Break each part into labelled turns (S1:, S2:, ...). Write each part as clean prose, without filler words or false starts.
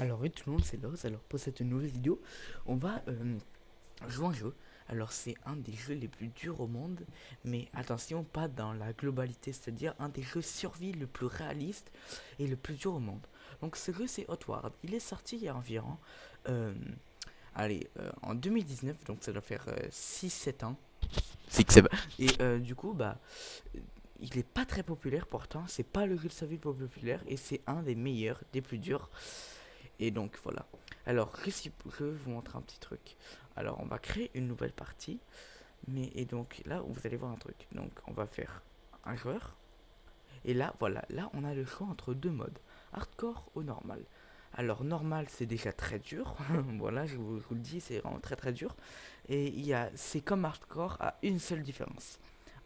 S1: Alors oui tout le monde, c'est Loz. Alors pour cette nouvelle vidéo, on va jouer un jeu. Alors c'est un des jeux les plus durs au monde, mais attention, pas dans la globalité, c'est-à-dire un des jeux survie le plus réaliste et le plus dur au monde. Donc ce jeu c'est Outward. Il est sorti il y a environ, euh, en 2019, donc ça doit faire 6-7 ans. Et du coup, il est pas très populaire pourtant, c'est pas le jeu de survie le plus populaire et c'est un des meilleurs, des plus durs. Et donc voilà. Alors, je vais vous montrer un petit truc. Alors, on va créer une nouvelle partie. Et donc là, vous allez voir un truc. Donc, on va faire un joueur. Et là, voilà. Là, on a le choix entre deux modes. Hardcore ou normal. Alors, normal, c'est déjà très dur. Voilà, je vous le dis, c'est vraiment très très dur. Et c'est comme hardcore à une seule différence.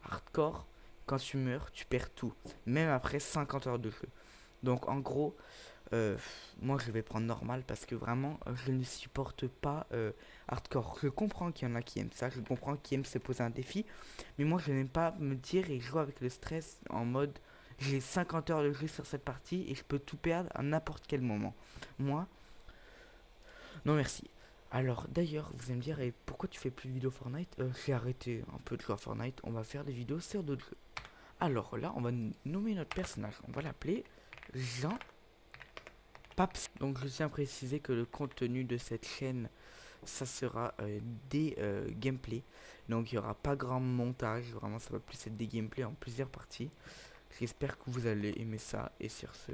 S1: Hardcore, quand tu meurs, tu perds tout. Même après 50 heures de jeu. Donc, en gros, euh, moi, je vais prendre normal parce que vraiment, je ne supporte pas hardcore. Je comprends qu'il y en a qui aiment ça, je comprends qui aiment se poser un défi, mais moi, je n'aime pas me dire et jouer avec le stress en mode j'ai 50 heures de jeu sur cette partie et je peux tout perdre à n'importe quel moment. Moi, non merci. Alors, d'ailleurs, vous allez me dire, et pourquoi tu fais plus de vidéos Fortnite? J'ai arrêté un peu de jouer à Fortnite, on va faire des vidéos sur d'autres jeux. Alors là, on va nommer notre personnage, on va l'appeler Jean Paps. Donc je tiens à préciser que le contenu de cette chaîne, ça sera des gameplays. Donc il n'y aura pas grand montage, vraiment ça va plus être des gameplays en plusieurs parties. J'espère que vous allez aimer ça. Et sur ce,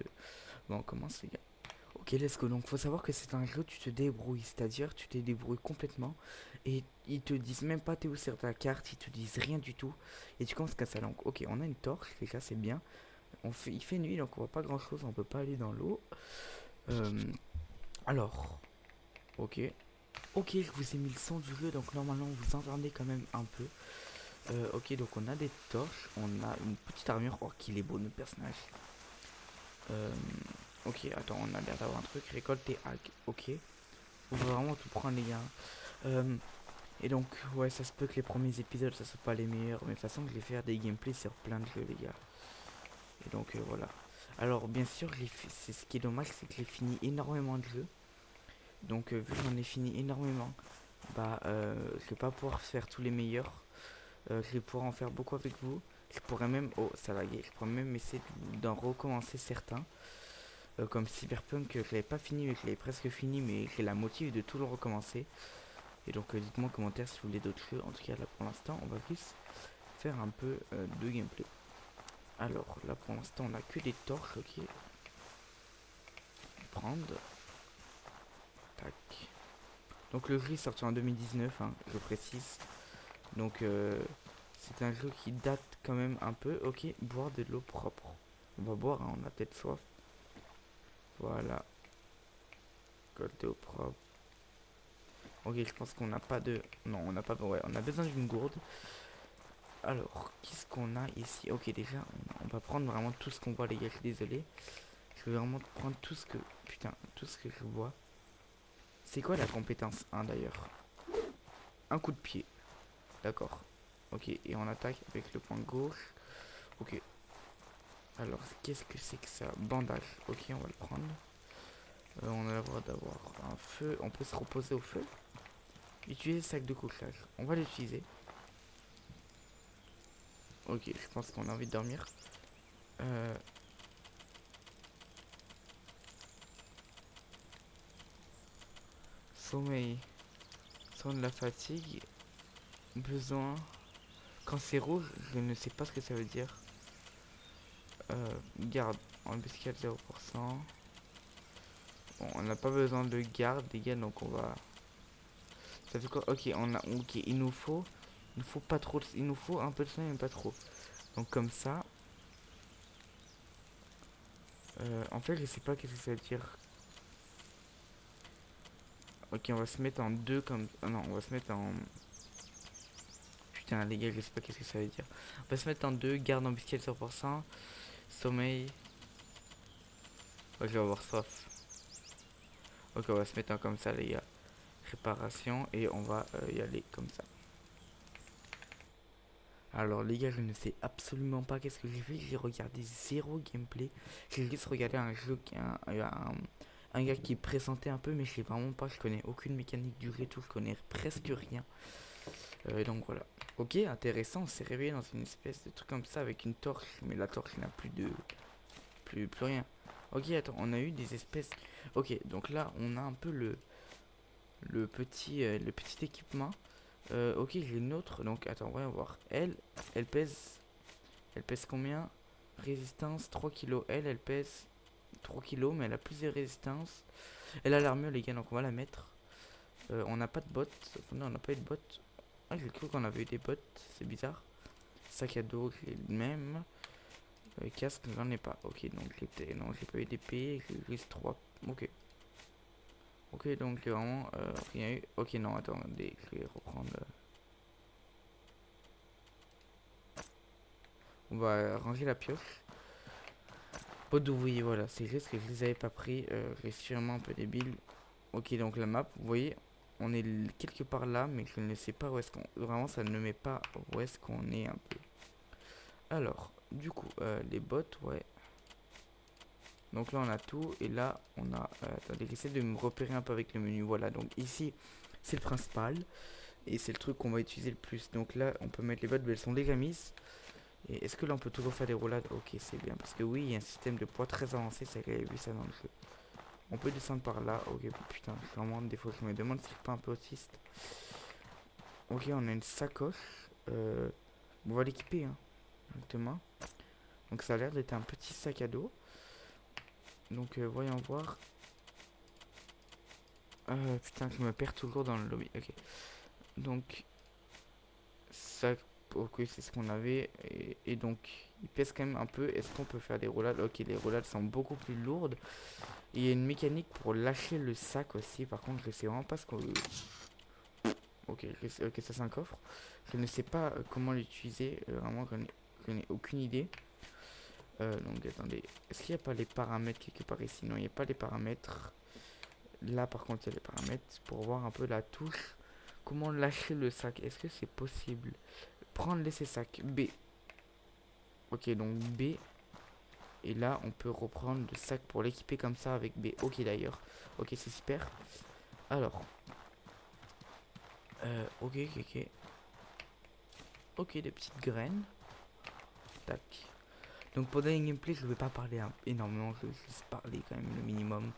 S1: bon, on commence les gars. Ok, let's go. Donc faut savoir que c'est un jeu où tu te débrouilles, c'est-à-dire tu te débrouilles complètement. Et ils te disent même pas t'es où sur ta carte, ils te disent rien du tout. Et tu commences qu'à ça. Donc ok, on a une torche, déjà c'est bien. Il fait nuit donc on voit pas grand chose, on peut pas aller dans l'eau. Euh, alors, ok. Ok, je vous ai mis le son du jeu, donc normalement vous entendez quand même un peu. Ok, donc on a des torches, on a une petite armure. Oh, qu'il est beau notre personnage. Euh, ok, attends, on a l'air d'avoir un truc. Récolte tes hack. Ok, on va vraiment tout prendre, les gars. Euh, et donc, ouais, ça se peut que les premiers épisodes ça soit pas les meilleurs, mais de toute façon, je vais faire des gameplays sur plein de jeux, les gars. Et donc, voilà. Alors, bien sûr, c'est ce qui est dommage, c'est que j'ai fini énormément de jeux. Donc, vu que j'en ai fini énormément, je vais pas pouvoir faire tous les meilleurs. Je vais pouvoir en faire beaucoup avec vous. Je pourrais même, oh ça va, je pourrais même essayer d'en recommencer certains. Comme Cyberpunk, que je l'avais pas fini, mais que je l'avais presque fini, mais j'ai la motive de tout le recommencer. Et donc dites-moi en commentaire si vous voulez d'autres jeux. En tout cas là pour l'instant, on va plus faire un peu de gameplay. Alors là pour l'instant, on a que des torches, ok. Prendre. Tac. Donc le jeu est sorti en 2019, hein, je précise. Donc c'est un jeu qui date quand même un peu. Ok, boire de l'eau propre. On va boire, hein, on a peut-être soif. Voilà, côté eau propre. Ok, je pense qu'on n'a pas de... Non, on n'a pas... Ouais, on a besoin d'une gourde. Alors, qu'est-ce qu'on a ici? Ok, déjà, on va prendre vraiment tout ce qu'on voit, les gars. Je suis désolé. Je vais vraiment prendre tout ce que... Putain, tout ce que je vois. C'est quoi la compétence 1 d'ailleurs? Un coup de pied. D'accord. Ok, et on attaque avec le point gauche. Ok. Alors, qu'est-ce que c'est que ça? Bandage. Ok, on va le prendre. On a le droit d'avoir un feu. On peut se reposer au feu. Utiliser sac de couchage. On va l'utiliser. Ok, je pense qu'on a envie de dormir. Euh, Sommeil. Sans de la fatigue. Besoin. Quand c'est rouge, je ne sais pas ce que ça veut dire. Garde. Embuscade 0%. Bon, on n'a pas besoin de garde, les gars, donc on va... Ça fait quoi? Ok, on a... Ok, il nous faut... Il nous faut pas trop... Il nous faut un peu de soin, mais pas trop. Donc comme ça... en fait, je sais pas qu'est-ce que ça veut dire. Ok, on va se mettre en deux comme... Oh non, on va se mettre en... Putain, les gars, je sais pas qu'est-ce que ça veut dire. On va se mettre en deux, garde embuscade 100%, sommeil... Ok, je vais avoir soif. Ok, on va se mettre en comme ça, les gars. Réparation, et on va y aller comme ça. Alors les gars, je ne sais absolument pas qu'est-ce que j'ai fait. J'ai regardé zéro gameplay. J'ai juste regardé un jeu, un gars qui pressentait un peu, mais je sais vraiment pas, je connais aucune mécanique du jeu, tout, je connais presque rien. Donc voilà. Ok, intéressant, on s'est réveillé dans une espèce de truc comme ça avec une torche, mais la torche n'a plus de... plus rien. Ok, attends, on a eu des espèces... Ok, donc là, on a un peu le petit équipement. Ok, j'ai une autre, donc attends, on va voir. Elle pèse... Elle pèse combien? Résistance, 3 kilos. Elle pèse 3 kilos, mais elle a plus de résistance. Elle a l'armure, les gars, donc on va la mettre. On n'a pas de bottes. Non, on n'a pas eu de bottes. Ah, j'ai cru qu'on avait eu des bottes, c'est bizarre. Sac à dos, j'ai le même. Casque, j'en ai pas. Ok, donc non, j'ai pas eu d'épée, j'ai juste 3. Ok. Ok, donc j'ai vraiment rien eu. Ok, non, attendez, je vais reprendre. On va ranger la pioche. Pot d'ouvrier, voilà, c'est juste que je les avais pas pris. Je suis sûrement un peu débile. Ok, donc la map, vous voyez, on est quelque part là, mais je ne sais pas où est-ce qu'on... Vraiment, ça ne met pas où est-ce qu'on est un peu. Alors, du coup, les bottes, ouais. Donc là, on a tout. Et là, on a... attendez, j'essaie de me repérer un peu avec le menu. Voilà, donc ici, c'est le principal. Et c'est le truc qu'on va utiliser le plus. Donc là, on peut mettre les bottes, mais elles sont déjà mises. Et est-ce que là, on peut toujours faire des roulades? Ok, c'est bien. Parce que oui, il y a un système de poids très avancé. Ça, j'avais vu ça dans le jeu. On peut descendre par là. Ok, putain, vraiment, des fois, je me demande si je suis pas un peu autiste. Ok, on a une sacoche. On va l'équiper, hein, directement. Donc ça a l'air d'être un petit sac à dos. Donc voyons voir. Putain, je me perds toujours dans le lobby. Ok. Donc ça, ok, c'est ce qu'on avait. Et donc il pèse quand même un peu. Est-ce qu'on peut faire des roulades? Ok, les roulades sont beaucoup plus lourdes. Et il y a une mécanique pour lâcher le sac aussi. Par contre, je sais vraiment pas ce qu'on... Ok, ok, ça c'est un coffre. Je ne sais pas comment l'utiliser. Vraiment, je n'ai aucune idée. Donc attendez, est-ce qu'il n'y a pas les paramètres quelque part ici? Non, il n'y a pas les paramètres. Là par contre il y a les paramètres pour voir un peu la touche. Comment lâcher le sac? Est-ce que c'est possible? Prendre laisser sac. B. Ok, donc B. Et là on peut reprendre le sac pour l'équiper comme ça avec B. Ok d'ailleurs. Ok, c'est super. Alors. Ok, ok, ok. Ok, des petites graines. Tac. Donc pendant les gameplay je vais pas parler énormément. Je vais juste parler quand même le minimum.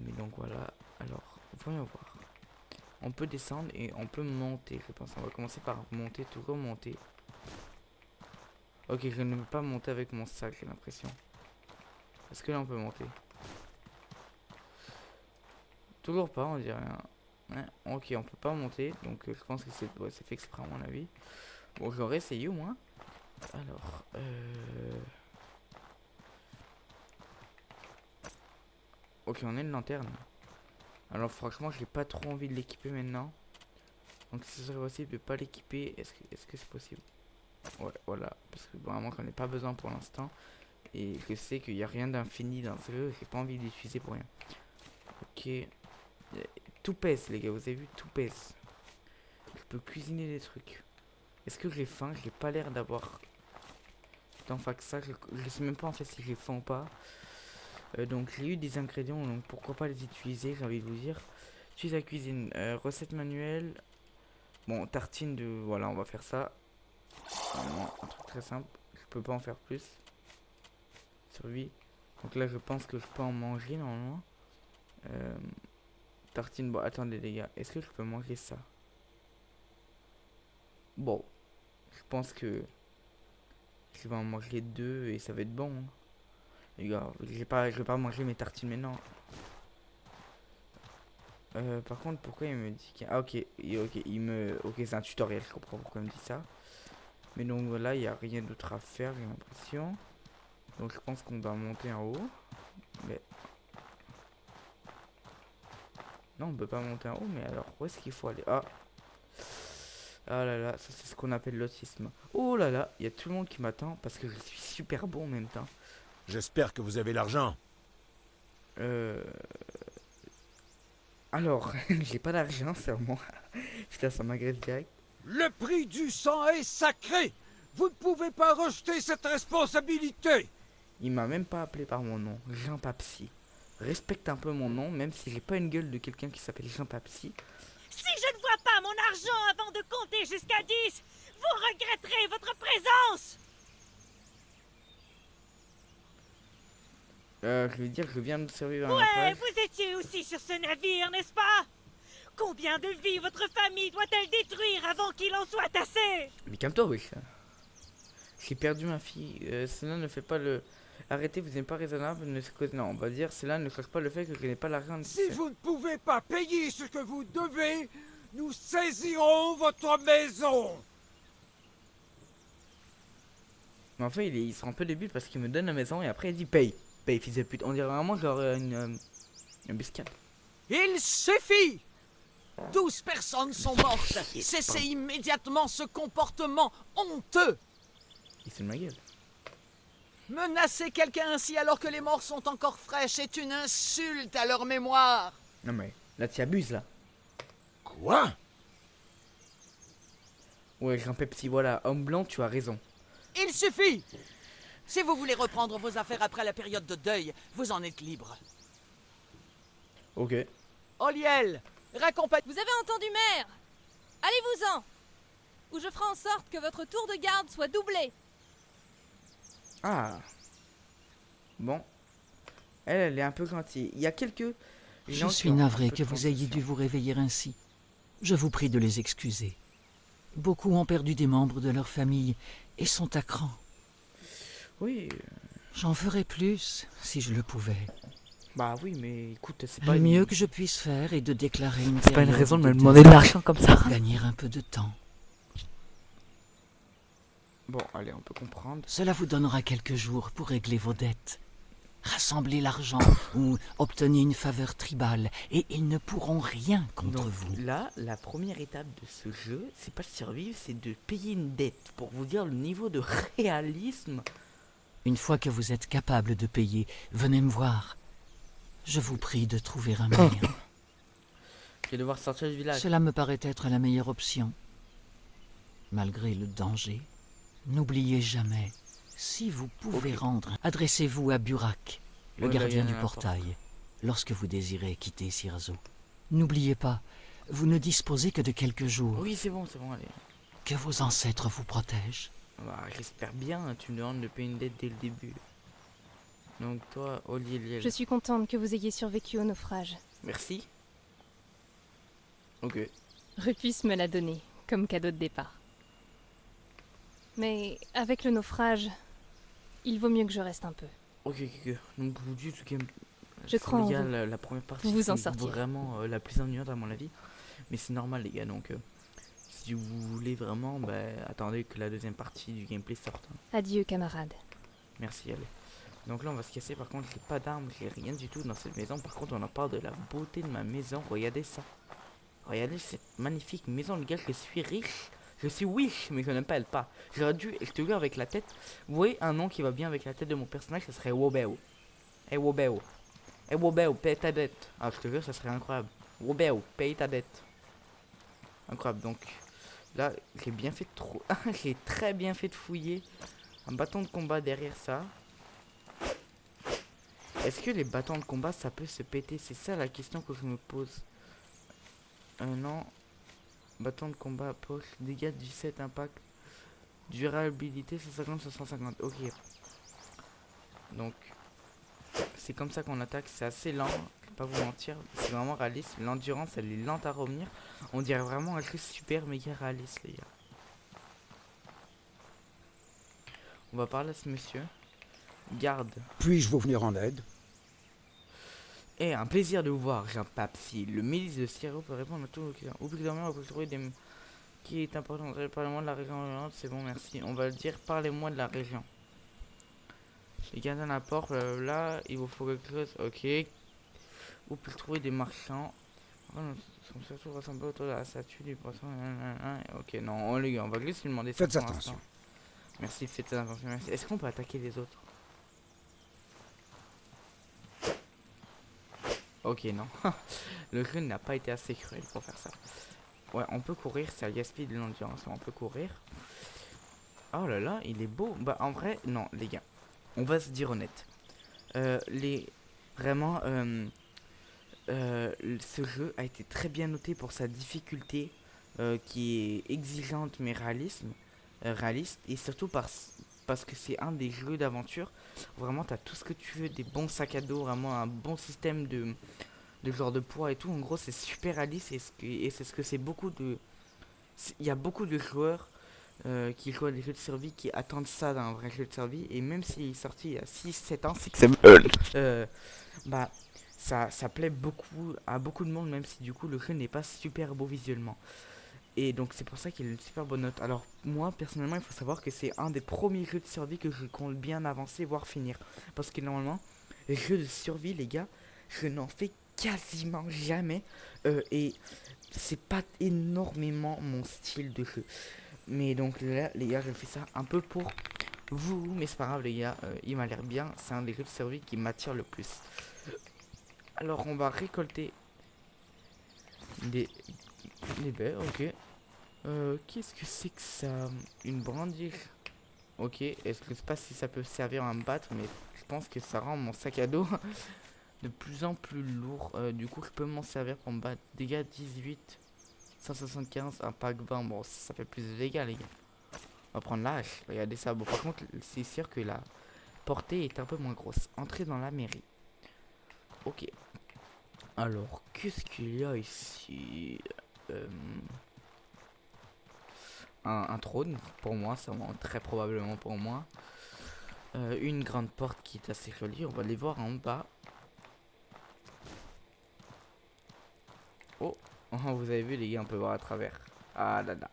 S1: Mais donc voilà. Alors, voyons voir. On peut descendre et on peut monter, je pense. On va commencer par monter, toujours monter. Ok, je ne peux pas monter avec mon sac, j'ai l'impression. Est-ce que là on peut monter? Toujours pas, on dirait rien. Ouais, ok, on peut pas monter, donc je pense que c'est fait exprès à mon avis. Bon, j'aurais essayé au moins. Alors, ok, on a une lanterne. Alors franchement, j'ai pas trop envie de l'équiper maintenant. Donc si ce serait possible de pas l'équiper, est-ce que c'est possible? Ouais, voilà, parce que vraiment j'en ai pas besoin pour l'instant. Et je sais qu'il n'y a rien d'infini dans ce jeu, j'ai pas envie d'utiliser pour rien. Ok. Tout pèse les gars, vous avez vu, tout pèse. Je peux cuisiner des trucs. Est-ce que j'ai faim? J'ai pas l'air d'avoir tant faim que ça. Je sais même pas en fait si j'ai faim ou pas. Donc j'ai eu des ingrédients, donc pourquoi pas les utiliser, j'ai envie de vous dire. Utilise la cuisine, recette manuelle. Bon, tartine de... Voilà, on va faire ça. Vraiment, un truc très simple. Je peux pas en faire plus. Survie. Donc là, je pense que je peux en manger normalement. Tartine, bon, attendez les gars. Est-ce que je peux manger ça? Bon, je pense que je vais en manger deux et ça va être bon, hein. Les gars, je vais pas manger mes tartines maintenant. Par contre, pourquoi il me dit ah, ok, ok, c'est un tutoriel, je comprends pourquoi il me dit ça. Mais donc voilà, il n'y a rien d'autre à faire, j'ai l'impression. Donc je pense qu'on doit monter en haut. Mais... Non, on peut pas monter en haut, mais alors où est-ce qu'il faut aller? Ah! Ah là là, ça c'est ce qu'on appelle l'autisme. Oh là là, il y a tout le monde qui m'attend parce que je suis super bon en même temps.
S2: J'espère que vous avez l'argent.
S1: Euh... Alors, j'ai pas d'argent, c'est moi. Putain, ça m'agresse direct.
S3: Le prix du sang est sacré. Vous ne pouvez pas rejeter cette responsabilité.
S1: Il m'a même pas appelé par mon nom, Jean Papsy. respecte un peu mon nom, même si j'ai pas une gueule de quelqu'un qui s'appelle Jean Papsy.
S4: Si je ne vois pas mon argent avant de compter jusqu'à 10, vous regretterez votre présence.
S1: Je veux dire que je viens de survivre à un
S4: Ouais,
S1: naufrage.
S4: vous étiez aussi sur ce navire, n'est-ce pas? Combien de vies votre famille doit-elle détruire avant qu'il en soit assez?
S1: Mais calme-toi, wesh. J'ai perdu ma fille. Cela ne fait pas le... Arrêtez, vous n'êtes pas raisonnable. Non, on va dire, cela ne cache pas le fait que je n'ai pas l'argent
S3: Si
S1: nécessaire.
S3: vous ne pouvez pas payer ce que vous devez, nous saisirons votre maison.
S1: Mais en fait, il sera un peu débile parce qu'il me donne la maison et après il dit paye. Paye, fils de pute. On dirait vraiment genre une biscade.
S3: Il suffit! 12 personnes sont mortes. Cessez immédiatement ce comportement honteux.
S1: Il se de ma gueule.
S3: Menacer quelqu'un ainsi alors que les morts sont encore fraîches est une insulte à leur mémoire.
S1: Non mais, là tu abuses là.
S2: Quoi?
S1: Ouais, Jean Pepsi, voilà. Homme blanc, tu as raison.
S3: Il suffit! Si vous voulez reprendre vos affaires après la période de deuil, vous en êtes libre.
S1: Ok.
S3: Oliel, raccompagne...
S5: Vous avez entendu, mère? Allez-vous-en! Ou je ferai en sorte que votre tour de garde soit doublé.
S1: Ah. Bon. Elle est un peu gentille. Il y a quelques...
S6: Je
S1: gens qui
S6: suis
S1: ont un
S6: navré
S1: peu
S6: que
S1: de
S6: vous ayez
S1: compassion.
S6: dû vous réveiller ainsi. Je vous prie de les excuser. Beaucoup ont perdu des membres de leur famille et sont à cran.
S1: Oui.
S6: J'en ferais plus si je le pouvais.
S1: Bah oui, mais écoute, c'est pas
S6: Le
S1: une-
S6: mieux que je puisse faire est de déclarer une
S1: C'est pas une
S6: période
S1: raison de me
S6: deuil
S1: demander de l'argent comme ça.
S6: pour gagner un peu de temps.
S1: Bon, allez, on peut comprendre.
S6: Cela vous donnera quelques jours pour régler vos dettes. Rassemblez l'argent ou obtenez une faveur tribale et ils ne pourront rien contre
S1: Donc
S6: vous.
S1: là, la première étape de ce jeu, c'est pas de survivre, c'est de payer une dette. Pour vous dire le niveau de réalisme.
S6: Une fois que vous êtes capable de payer, venez me voir. Je vous prie de trouver un moyen.
S1: Je vais devoir sortir du village.
S6: Cela me paraît être la meilleure option. Malgré le danger, n'oubliez jamais, si vous pouvez rendre, adressez-vous à Burak, le
S1: Ouais, là,
S6: gardien
S1: il y
S6: du
S1: en a n'importe.
S6: portail, lorsque vous désirez quitter Sirzo. N'oubliez pas, vous ne disposez que de quelques jours.
S1: Oui, c'est bon, allez.
S6: Que vos ancêtres vous protègent.
S1: Bah, j'espère bien, tu me demandes de payer une dette dès le début. Donc toi, Oliel,
S5: Je suis contente que vous ayez survécu au naufrage.
S1: merci. Ok.
S5: Rufus me l'a donné, comme cadeau de départ. Mais avec le naufrage, il vaut mieux que je reste un peu.
S1: Ok. Donc vous dites ce game...
S5: Je crois en
S1: les gars,
S5: vous.
S1: la première partie,
S5: Vous vous en
S1: c'est
S5: sortirez.
S1: vraiment la plus ennuyante à mon avis. Mais c'est normal les gars, donc si vous voulez vraiment, bah, attendez que la deuxième partie du gameplay sorte. Hein.
S5: Adieu, camarade.
S1: Merci, allez. Donc là on va se casser, par contre j'ai pas d'armes, j'ai rien du tout dans cette maison. Par contre on en parle de la beauté de ma maison, regardez ça. Regardez cette magnifique maison, les gars, je suis riche. Je suis wish, mais je n'appelle pas. J'aurais dû, je te jure avec la tête, vous voyez un nom qui va bien avec la tête de mon personnage, ça serait Wobeo. Eh Wobeo. Eh Wobeo, paye ta dette. Ah je te jure, ça serait incroyable. Wobeo, paye ta dette. Incroyable, donc là j'ai bien fait de trop... j'ai très bien fait de fouiller un bâton de combat derrière ça. Est-ce que les bâtons de combat ça peut se péter? C'est ça la question que je me pose. Non. Bâton de combat, poche, dégâts 17, impact, durabilité 150 sur 150. Ok. Donc, c'est comme ça qu'on attaque. C'est assez lent, je vais pas vous mentir. C'est vraiment réaliste. L'endurance, elle est lente à revenir. On dirait vraiment un jeu super méga réaliste, les gars. On va parler à ce monsieur. Garde.
S7: Puis-je vous venir en aide?
S1: Et un plaisir de vous voir, Jean Papsy. Le milice de Sierra peut répondre à tout le client. Obligatoirement, on peut trouver des... Qui est important? Parlez-moi de la région. C'est bon, merci. On va le dire, parlez-moi de la région. Les gardiens de la porte, là, il vous faut quelque chose. Ok. Vous pouvez trouver des marchands. Sont surtout rassemblés autour de la statue du poisson. Ok, non, les gars, on va juste lui demander ça.
S7: Faites
S1: pour
S7: attention.
S1: l'instant. Merci, faites attention. Merci. Est-ce qu'on peut attaquer les autres? Ok, non. Le jeu n'a pas été assez cruel pour faire ça. Ouais, on peut courir, ça gaspille de l'endurance. On peut courir. Oh là là, il est beau. Bah, en vrai, non, les gars. On va se dire honnête. Les Vraiment, ce jeu a été très bien noté pour sa difficulté, qui est exigeante mais réaliste, et surtout parce que c'est un des jeux d'aventure. Vraiment, tu as tout ce que tu veux, des bons sacs à dos, vraiment un bon système de genre de poids et tout. En gros, c'est super réaliste, et c'est ce que c'est beaucoup de... Il y a beaucoup de joueurs qui jouent à des jeux de survie qui attendent ça d'un vrai jeu de survie, et même s'il est sorti il y a 6 7 ans, c'est que bah, ça plaît beaucoup à beaucoup de monde, même si du coup le jeu n'est pas super beau visuellement. Et donc c'est pour ça qu'il a une super bonne note. Alors moi personnellement, il faut savoir que c'est un des premiers jeux de survie que je compte bien avancer, voire finir. Parce que normalement, les jeux de survie, les gars, je n'en fais quasiment jamais. Et c'est pas énormément mon style de jeu. Mais donc là, les gars, je fais ça un peu pour vous. Mais c'est pas grave, les gars, il m'a l'air bien. C'est un des jeux de survie qui m'attire le plus. Alors on va récolter des baies, ok. Qu'est-ce que c'est que ça? Une brandire. Ok, est-ce que je sais pas si ça peut servir à me battre, mais je pense que ça rend mon sac à dos de plus en plus lourd. Du coup, je peux m'en servir pour me battre. Dégâts 18, 175, impact 20. Bon, ça fait plus de dégâts, les gars. On va prendre la hache. Regardez ça. Bon, par contre, c'est sûr que la portée est un peu moins grosse. Entrer dans la mairie. Ok. Alors, qu'est-ce qu'il y a ici? Un trône, pour moi, c'est vraiment très probablement pour moi. Une grande porte qui est assez jolie, on va les voir en bas. Oh, vous avez vu les gars, on peut voir à travers. Ah là là.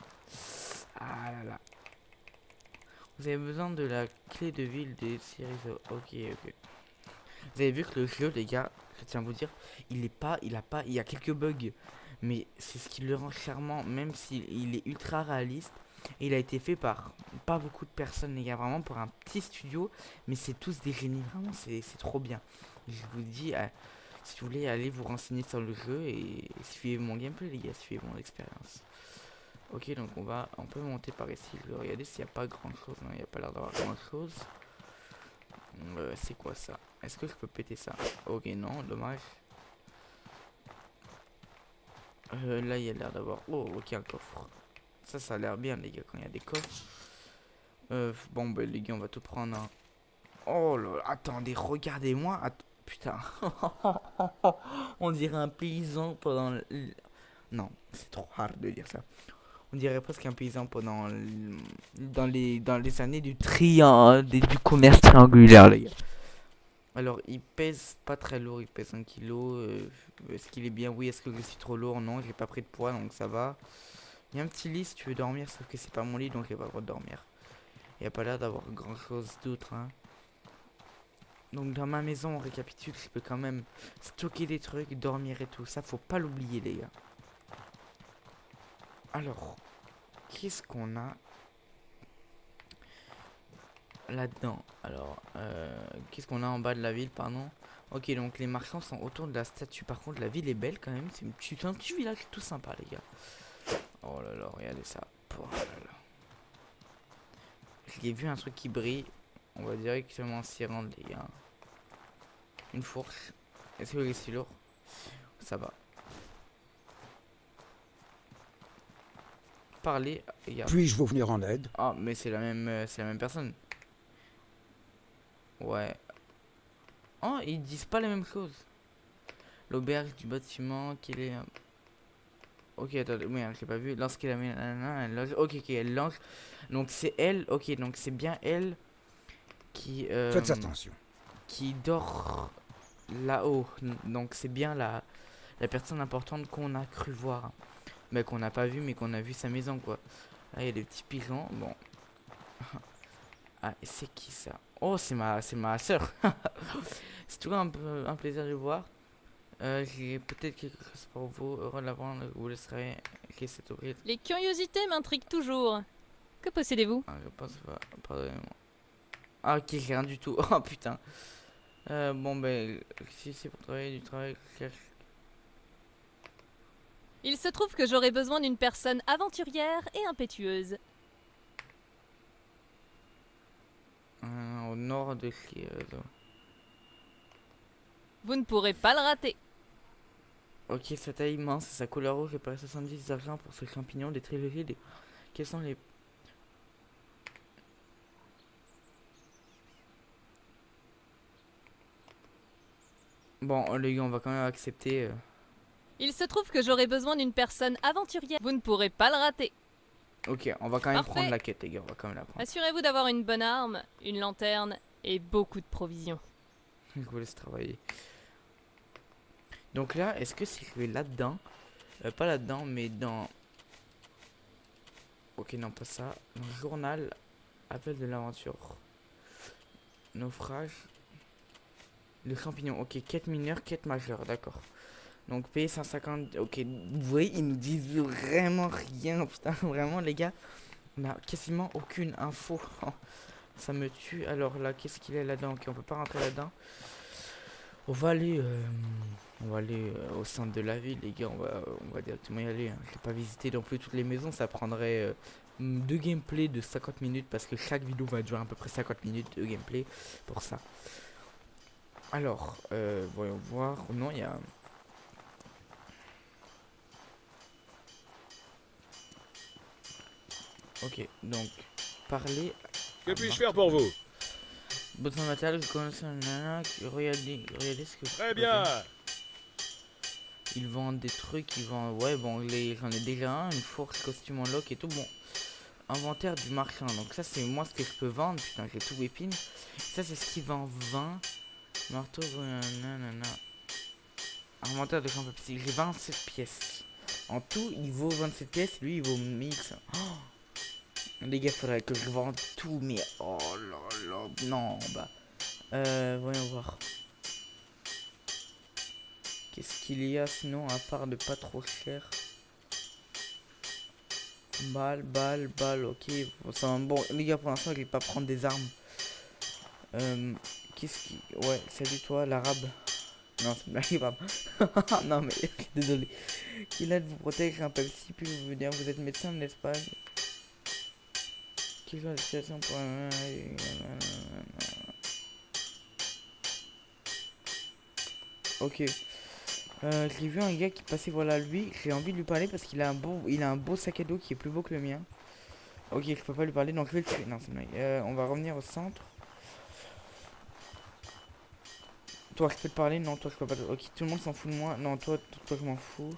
S1: Ah là là. Vous avez besoin de la clé de ville des Cirizo. Ok, ok. Vous avez vu que le jeu, les gars, je tiens à vous dire, il y a quelques bugs. Mais c'est ce qui le rend charmant, même s'il est ultra réaliste. Et il a été fait par pas beaucoup de personnes, les gars, vraiment pour un petit studio. Mais c'est tous des génies, vraiment, c'est trop bien. Je vous dis, si vous voulez, allez vous renseigner sur le jeu et suivez mon gameplay, les gars, suivez mon expérience. Ok, donc on peut monter par ici. Je vais regarder s'il n'y a pas grand chose. Non, il n'y a pas l'air d'avoir grand chose. C'est quoi ça? Est-ce que je peux péter ça? Ok, non, dommage. Là, il y a l'air d'avoir... Oh, ok, un coffre. Ça a l'air bien, les gars, quand il y a des coffres. Bon, bah, les gars, on va tout prendre. Hein. Oh là, attendez, regardez-moi. Putain. On dirait un paysan pendant... Non, c'est trop hard de dire ça. On dirait presque un paysan pendant... Dans les années du du commerce triangulaire, les gars. Alors, il pèse pas très lourd, il pèse 1 kilo. Est-ce qu'il est bien? Oui. Est-ce que je suis trop lourd? Non, j'ai pas pris de poids, donc ça va. Il y a un petit lit si tu veux dormir, sauf que c'est pas mon lit, donc j'ai pas le droit de dormir. Il n'y a pas l'air d'avoir grand chose d'autre, hein. Donc dans ma maison, on récapitule, je peux quand même stocker des trucs, dormir et tout. Ça, faut pas l'oublier, les gars. Alors, qu'est-ce qu'on a là-dedans? Alors, qu'est-ce qu'on a en bas de la ville, pardon? Ok, donc les marchands sont autour de la statue. Par contre, la ville est belle quand même. C'est un petit village tout sympa, les gars. Oh là là, regardez ça. Oh là là. J'ai vu un truc qui brille. On va directement s'y rendre, les gars. Une fourche. Est-ce que c'est lourd? Ça va. Parler. Regarde.
S7: Puis-je vous venir en aide?
S1: Ah, mais c'est la même personne. Ouais. Oh, ils disent pas la même chose. L'auberge du bâtiment, qu'il est... Ok, attendez, oui, j'ai pas vu. Lorsqu'elle a mis... Ok, ok, elle lance. Donc c'est elle, ok, donc c'est bien elle qui...
S7: Faites attention.
S1: Qui dort là-haut. Donc c'est bien la personne importante qu'on a cru voir. Mais qu'on n'a pas vu, mais qu'on a vu sa maison, quoi. Là, il y a des petits pigeons, bon. Ah, c'est qui ça? Oh, c'est ma soeur. C'est toujours un plaisir de vous voir. J'ai peut-être quelque chose pour vous. Heureux de l'apprendre, vous laisserez. Ok, c'est ouvert.
S5: Les curiosités m'intriguent toujours. Que possédez-vous?
S1: Ah, je pense pas. Pardonnez-moi. Ah, ok, j'ai rien du tout. Oh putain. Bon, ben, si c'est pour travailler, du travail, je cherche.
S5: Il se trouve que j'aurais besoin d'une personne aventurière et impétueuse.
S1: Au nord de Kiev.
S5: Vous ne pourrez pas le rater.
S1: Ok, sa taille immense et sa couleur rouge réparé 70 d'argent pour ce champignon des trilogies des... Quels sont les... Bon, les gars, on va quand même accepter...
S5: Il se trouve que j'aurai besoin d'une personne aventurière. Vous ne pourrez pas le rater.
S1: Ok, on va quand même
S5: Parfait.
S1: prendre la quête, les gars, on va quand même la prendre.
S5: Assurez-vous d'avoir une bonne arme, une lanterne et beaucoup de provisions.
S1: Je vous laisse travailler. Donc là, est-ce que si je vais là-dedans, pas là-dedans, mais dans... Ok, non, pas ça. Dans le journal, appel de l'aventure. Naufrage. Le champignon, ok, quête mineure, quête majeure, d'accord. Donc payer 150, ok, vous voyez, ils nous disent vraiment rien, putain, vraiment les gars. On a quasiment aucune info. Ça me tue. Alors là, qu'est-ce qu'il y a là-dedans? Ok, on peut pas rentrer là-dedans. On va aller au centre de la ville, les gars. On va directement y aller. Hein. Je vais pas visiter non plus toutes les maisons. Ça prendrait deux gameplays de 50 minutes parce que chaque vidéo va durer à peu près 50 minutes de gameplay pour ça. Alors, voyons voir. Non, il y a... Ok, donc, parler...
S2: Que puis-je faire pour vous?
S1: Besoin de matériel, je connais un nana qui... Regardez ce que...
S2: Très bien.
S1: Ils vendent des trucs, ils vendent... Ouais, bon, j'en ai déjà un, une fourche, costume en lock et tout, bon. Inventaire du marchand, donc ça c'est moi ce que je peux vendre, putain, j'ai tout épine. Ça c'est ce qui vend 20. Marteau, nanana. Inventaire de champ papier, j'ai 27 pièces. En tout, il vaut 27 pièces, lui il vaut 1000. Oh, les gars, faudrait que je vende tout, mais oh là là, non, bah. Voyons voir. Qu'est-ce qu'il y a sinon, à part de pas trop cher? Balle, ok. Bon, les gars, pour l'instant, je vais pas prendre des armes. Qu'est-ce qui... Ouais, salut toi, l'arabe. Non, c'est une blague, pardon. Non, mais désolé. Qui l'aide vous protège, un Pepsi, puis vous dire, vous êtes médecin, n'est-ce pas? Qui soit la situation pour... Ok. J'ai vu un gars qui passait, voilà, lui. J'ai envie de lui parler parce qu'il a un beau sac à dos qui est plus beau que le mien. Ok, je peux pas lui parler, donc je vais le tuer. Non, c'est une blague. On va revenir au centre. Toi, je peux te parler? Non, toi, je peux pas te... Ok, tout le monde s'en fout de moi. Non, toi, je m'en fous.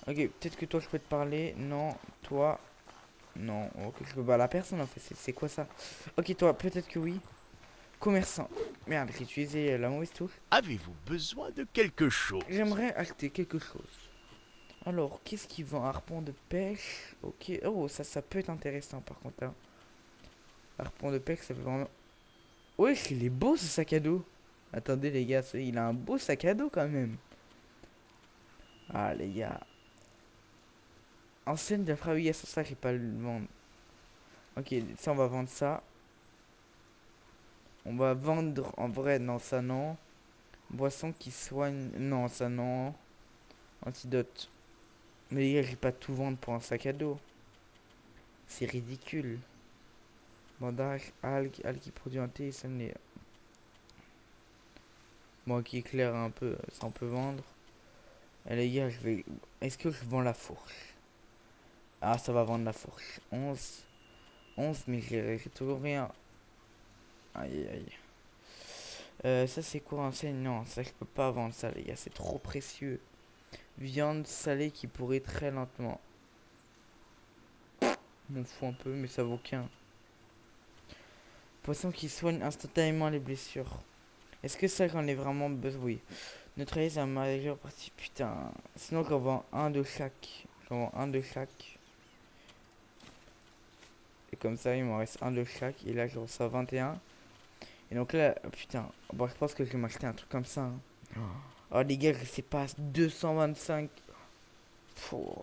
S1: Ok, peut-être que toi, je peux te parler. Non, toi... Non, ok, je peux... Bah, la personne, en fait, c'est quoi ça? Ok, toi, peut-être que oui. Commerçant. Merde, j'ai utilisé la mauvaise touche.
S2: Avez-vous besoin de quelque chose?
S1: J'aimerais acheter quelque chose. Alors, qu'est-ce qu'il vend? Harpon de pêche. Ok. Oh, ça peut être intéressant, par contre. Hein. Harpon de pêche, ça fait vraiment... Ouais, il est beau, ce sac à dos. Attendez, les gars, il a un beau sac à dos, quand même. Ah, les gars. Enseigne de la fabrication, ça, j'ai pas le vendre. Ok, ça, on va vendre ça. On va vendre, en vrai, non, ça, non. Boisson qui soigne, non, ça, non. Antidote. Mais les gars, je vais pas tout vendre pour un sac à dos. C'est ridicule. Bandage, algues qui produit un thé, ça n'est... Bon, qui éclaire un peu, ça on peut vendre. Et les gars, je vais... Est-ce que je vends la fourche? Ah, ça va vendre la fourche. 11, mais j'ai toujours rien. Aïe, aïe. Ça, c'est quoi enseigne? Non, ça, je peux pas vendre ça, les gars. C'est trop précieux. Viande salée qui pourrit très lentement. M'en fous un peu, mais ça vaut qu'un. Poisson qui soigne instantanément les blessures. Est-ce que ça, j'en ai vraiment besoin? Oui. Neutralise la majeure partie. Putain. Sinon, j'en vends un de chaque. J'en vends un de chaque. Et comme ça, il m'en reste un de chaque. Et là, je reçois 21. Et donc là, putain. Bon, je pense que je vais m'acheter un truc comme ça. Hein. Oh, les gars, je sais pas. 225. Pouh.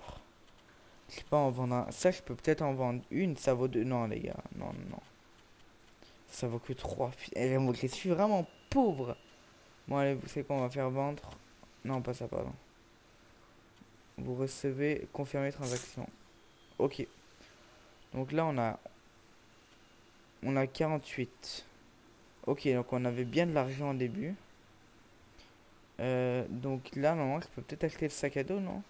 S1: Je sais pas en vendre un. Ça, je peux peut-être en vendre une. Ça vaut 2. Non, les gars. Non, non. Ça vaut que 3. Je suis vraiment pauvre. Bon, allez, vous savez quoi on va faire vendre? Non, pas ça, pardon. Vous recevez, confirmer transaction. Ok. Donc là, on a 48. Ok, donc on avait bien de l'argent au début. Donc là, normalement, je peux peut-être acheter le sac à dos, non?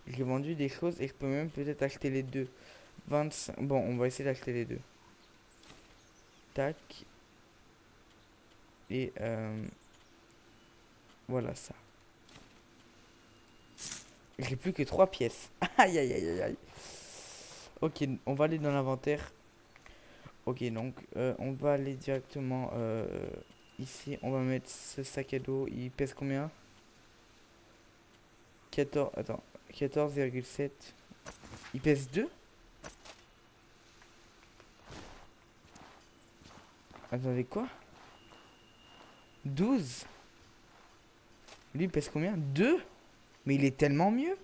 S1: J'ai vendu des choses et je peux même peut-être acheter les deux. 25. Bon, on va essayer d'acheter les deux. Tac. Et voilà ça. J'ai plus que 3 pièces. Aïe aïe aïe aïe aïe. Ok, on va aller dans l'inventaire. Ok, donc on va aller directement ici. On va mettre ce sac à dos. Il pèse combien? 14. Attends. 14,7. Il pèse 2? Attendez, quoi? 12? Lui, il pèse combien? 2? Mais il est tellement mieux.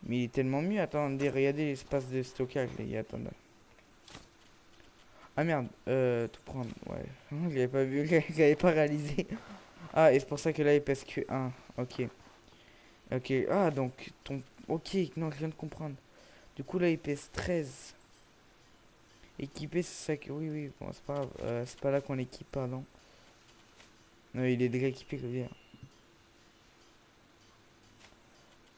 S1: Mais il est tellement mieux. Attendez, regardez l'espace de stockage, les gars. Attendez. Ah merde. Tout prendre. Ouais. Je l'avais pas vu. Je l'avais pas réalisé. Ah, et c'est pour ça que là, il pèse que 1. Ok. Ok. Ah, donc, ton... Ok, non, je viens de comprendre. Du coup, là, il pèse 13. Équipé, c'est ça que... Oui, oui, bon, c'est pas grave. C'est pas là qu'on équipe, pardon. Non, il est déjà équipé, je veux dire.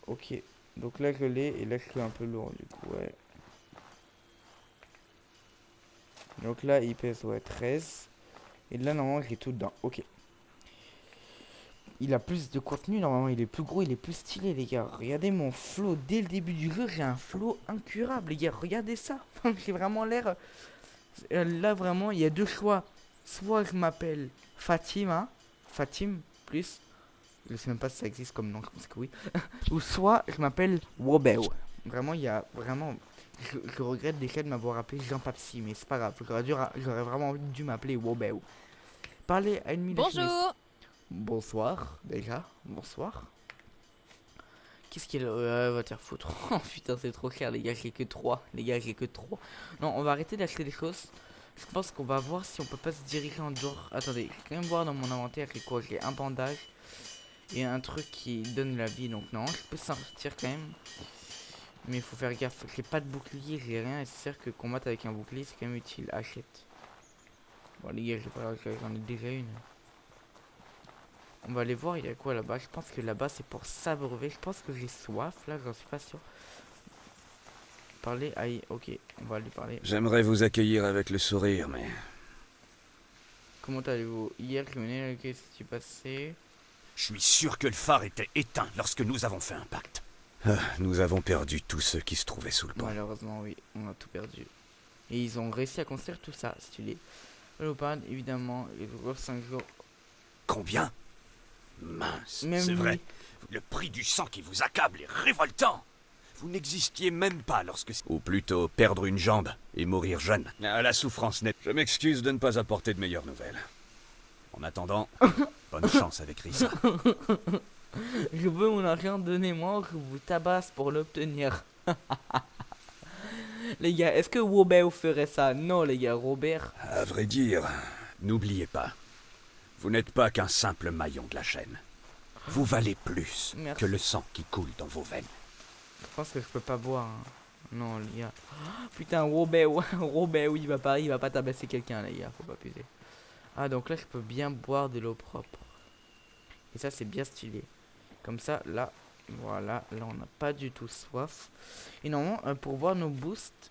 S1: Ok. Donc là, je l'ai. Et là, je suis un peu lourd, du coup, ouais. Donc là, il pèse, ouais, 13. Et là, normalement, j'ai tout dedans. Ok. Il a plus de contenu, normalement. Il est plus gros, il est plus stylé, les gars. Regardez mon flow. Dès le début du jeu, j'ai un flow incurable, les gars. Regardez ça. J'ai vraiment l'air... là, vraiment, il y a deux choix. Soit je m'appelle Fatima. Fatim, plus. Je sais même pas si ça existe comme nom, je pense que oui. Ou soit je m'appelle Wobeo. Vraiment, il y a vraiment... Je regrette déjà de m'avoir appelé Jean Papsi, mais c'est pas grave. J'aurais vraiment dû m'appeler Wobeo. Parler à une
S5: Bonjour.
S1: Bonsoir, déjà. Bonsoir. Qu'est-ce qu'il va te faire foutre? Oh putain, c'est trop cher, les gars. J'ai que 3. Les gars, j'ai que 3. Non, on va arrêter d'acheter des choses. Je pense qu'on va voir si on peut pas se diriger en dehors. Attendez, je vais quand même voir dans mon inventaire. J'ai quoi? J'ai un bandage. Et un truc qui donne la vie. Donc non, je peux sortir quand même. Mais il faut faire gaffe. J'ai pas de bouclier, j'ai rien. Et c'est sûr que combattre avec un bouclier, c'est quand même utile. Achète. Bon, les gars, j'en ai déjà une. On va aller voir, il y a quoi là-bas. Je pense que là-bas, c'est pour s'abreuver. Je pense que j'ai soif. Là, j'en suis pas sûr. Parler. Aïe, ok. On va lui parler.
S2: J'aimerais vous accueillir avec le sourire, mais...
S1: Comment allez-vous? Hier, je venais, qu'est-ce qui s'est passé?
S7: Je suis sûr que le phare était éteint lorsque nous avons fait un pacte.
S2: Ah, nous avons perdu tous ceux qui se trouvaient sous le pont.
S1: Malheureusement, oui, on a tout perdu. Et ils ont réussi à construire tout ça, stylé. Léopard, évidemment, les 5 jours.
S7: Combien? Mince,
S1: Même
S7: c'est
S1: lui.
S7: vrai. Le prix du sang qui vous accable est révoltant. Vous n'existiez même pas lorsque...
S2: Ou plutôt perdre une jambe et mourir jeune.
S7: Ah, la souffrance nette.
S2: Je m'excuse de ne pas apporter de meilleures nouvelles.
S7: En attendant, bonne chance avec Risa.
S1: Je veux mon argent, donnez-moi, je vous tabasse pour l'obtenir. Les gars, est-ce que Wobeo ferait ça? Non, les gars, Robert.
S2: À vrai dire,
S7: N'oubliez pas, vous n'êtes pas qu'un simple maillon de la chaîne. Vous valez plus
S1: Merci.
S7: que le sang qui coule dans vos veines.
S1: Je pense que je peux pas boire. Hein. Non, les gars. Oh, putain, Wobeo, Wobeo, il va pas tabasser quelqu'un, les gars, faut pas abuser. Ah, donc là, je peux bien boire de l'eau propre. Et ça, c'est bien stylé. Comme ça, là, voilà, là, on n'a pas du tout soif. Et normalement, pour voir nos boosts,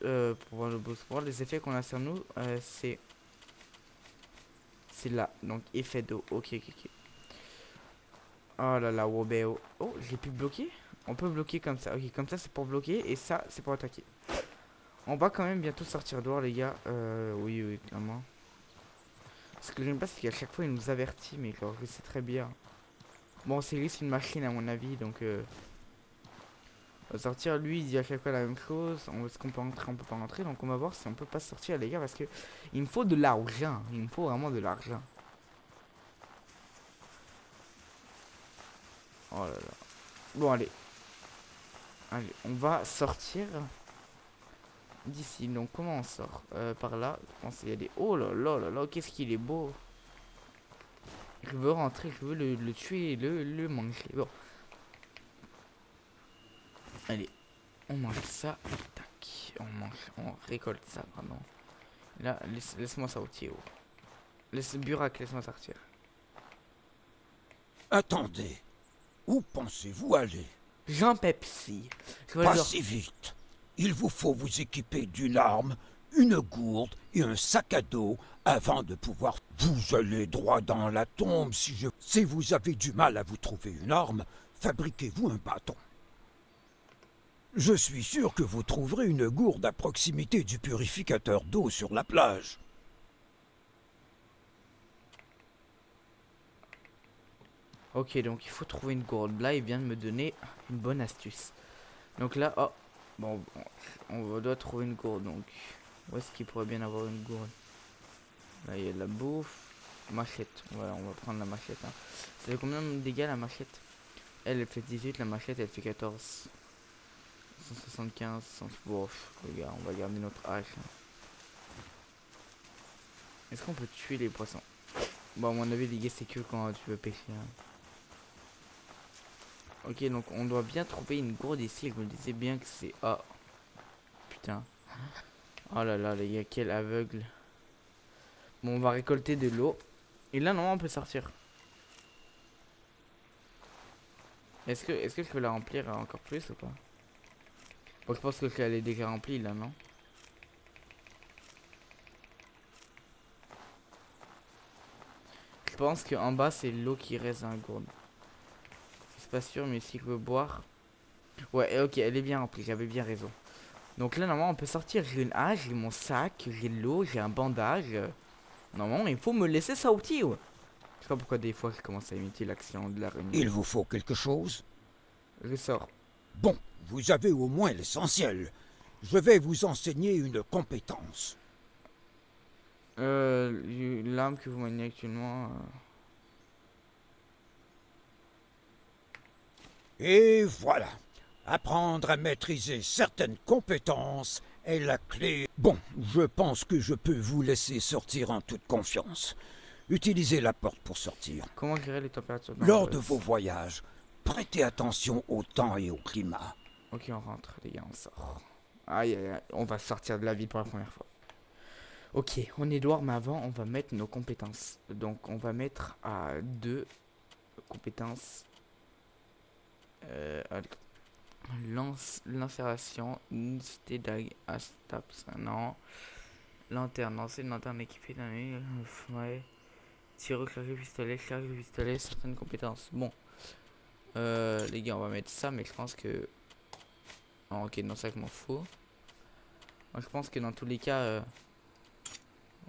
S1: pour voir les effets qu'on a sur nous, c'est là. Donc, effet d'eau. Ok, ok, ok. Oh là là, Wobeo. Oh, j'ai pu bloquer? On peut bloquer comme ça. Ok, comme ça, c'est pour bloquer. Et ça, c'est pour attaquer. On va quand même bientôt sortir dehors, les gars. Oui, oui, clairement. Ce que j'aime pas, c'est qu'à chaque fois, il nous avertit. Mais genre, je sais très bien. Bon, c'est lui, c'est une machine, à mon avis. Donc, on va sortir. Lui, il dit à chaque fois la même chose. Est-ce qu'on peut rentrer? On peut pas rentrer. Donc, on va voir si on peut pas sortir, les gars. Parce que il me faut de l'argent. Il me faut vraiment de l'argent. Oh là là. Bon, allez. Allez, on va sortir d'ici. Donc, comment on sort? Par là. Je pense qu'il y a des... Oh là là là là, qu'est-ce qu'il est beau. Je veux rentrer, je veux le tuer et le manger. Bon. Allez. On mange ça. Tac. On récolte ça, pardon. Là, laisse-moi sortir. Oh. Laisse Burak, laisse-moi sortir.
S8: Attendez. Où pensez-vous aller?
S1: Jean Pepsi.
S8: Pas si vite. Il vous faut vous équiper d'une arme, une gourde et un sac à dos avant de pouvoir... Vous allez droit dans la tombe Si vous avez du mal à vous trouver une arme, fabriquez-vous un bâton. Je suis sûr que vous trouverez une gourde à proximité du purificateur d'eau sur la plage.
S1: Ok, donc il faut trouver une gourde. Là, il vient de me donner une bonne astuce. Donc là, oh, bon, on doit trouver une gourde. Donc, où est-ce qu'il pourrait bien avoir une gourde? Là, il y a de la bouffe. Machette. Voilà, on va prendre la machette. Hein. Ça fait combien de dégâts la machette? Elle fait 18, la machette elle fait 14. 175, 100... Bon, les gars, on va garder notre hache. Hein. Est-ce qu'on peut tuer les poissons? Bon, à mon avis, les gars, c'est que quand tu veux pêcher. Hein. Ok, donc on doit bien trouver une gourde ici. Je me disais bien que c'est... Ah, putain. Oh là là, les gars, quel aveugle. Bon, on va récolter de l'eau. Et là, non, on peut sortir. Est-ce que je peux la remplir encore plus ou pas? Bon, je pense que elle est déjà remplie là, non? Je pense qu'en bas, c'est l'eau qui reste dans la gourde. C'est pas sûr, mais si je veux boire... Ouais, ok, elle est bien remplie, j'avais bien raison. Donc là, normalement, on peut sortir. J'ai une hache, j'ai mon sac, j'ai de l'eau, j'ai un bandage. Normalement, il faut me laisser sortir. Je sais pas pourquoi des fois, je commence à imiter l'action de la réunion.
S8: Il vous faut quelque chose?
S1: Je sors.
S8: Bon, vous avez au moins l'essentiel. Je vais vous enseigner une compétence.
S1: L'arme que vous maniez actuellement...
S8: Et voilà. Apprendre à maîtriser certaines compétences est la clé. Bon, je pense que je peux vous laisser sortir en toute confiance. Utilisez la porte pour sortir.
S1: Comment gérer les températures
S8: Lors de vos voyages, prêtez attention au temps et au climat.
S1: Ok, on rentre, les gars, on sort. Aïe, aïe, aïe, on va sortir de la vie pour la première fois. Ok, on est dehors, mais avant, on va mettre nos compétences. Donc, on va mettre à 2 compétences. L'insération, unicité d'Astaps, non. Lanterne, lancer une lanterne équipée d'un... Ouais. Tir recharger pistolet, charge de pistolet, certaines compétences. Bon. Les gars, on va mettre ça, mais je pense que... Oh, ok, non, ça je m'en fous. Moi, je pense que dans tous les cas...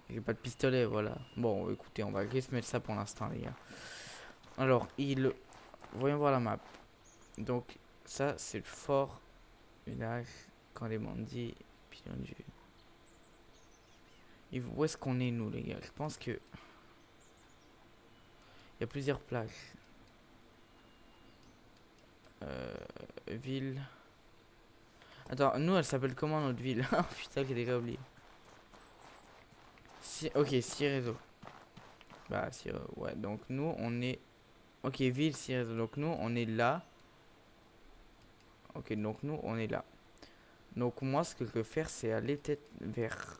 S1: j'ai pas de pistolet, voilà. Bon, écoutez, on va juste mettre ça pour l'instant, les gars. Alors, voyons voir la map. Donc, ça, c'est le fort, village, camp des bandits, pilon du... Et où est-ce qu'on est, nous, les gars? Je pense que... Il y a plusieurs plages. Ville... Attends, nous, elle s'appelle comment, notre ville? Oh, putain, j'ai déjà oublié. Ok, Cirezo. Bah, ouais, donc nous, on est... Ok, ville, Cirezo. Donc nous, on est là. Ok, donc nous, on est là. Donc moi, ce que je veux faire, c'est aller peut-être vers...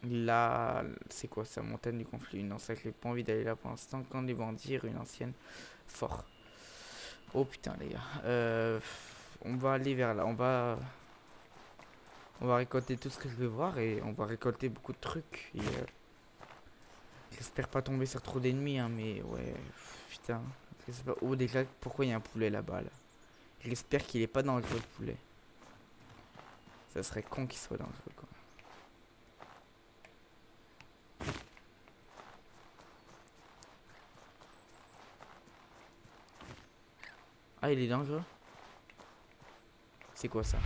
S1: Là... C'est quoi ça? Montagne du conflit. Non, ça, j'ai pas envie d'aller là pour l'instant. Quand les bandits, une ancienne... Fort. Oh putain, les gars. On va aller vers là. On va récolter tout ce que je veux voir. Et on va récolter beaucoup de trucs. Et j'espère pas tomber sur trop d'ennemis, hein, mais ouais... Putain. Je sais pas. Oh, déjà, pourquoi il y a un poulet là-bas, là? J'espère qu'il est pas dangereux, le poulet. Ça serait con qu'il soit dangereux, quoi. Ah, il est dangereux? C'est quoi ça?